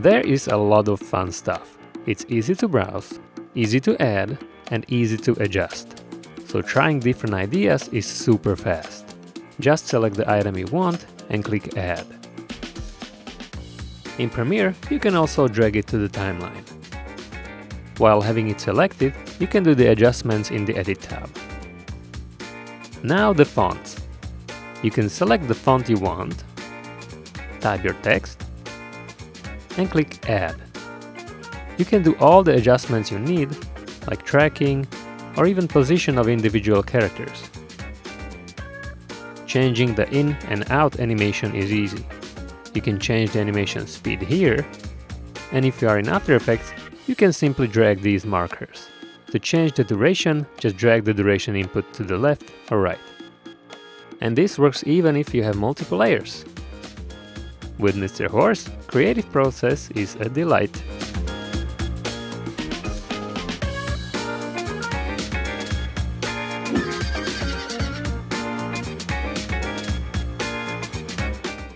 There is a lot of fun stuff. It's easy to browse, easy to add, and easy to adjust. So trying different ideas is super fast. Just select the item you want and click Add. In Premiere, you can also drag it to the timeline. While having it selected, you can do the adjustments in the Edit tab. Now the fonts. You can select the font you want, type your text, and click Add. You can do all the adjustments you need, like tracking or even position of individual characters. Changing the in and out animation is easy. You can change the animation speed here, and if you are in After Effects, you can simply drag these markers. To change the duration, just drag the duration input to the left or right. And this works even if you have multiple layers. With Mr. Horse, creative process is a delight.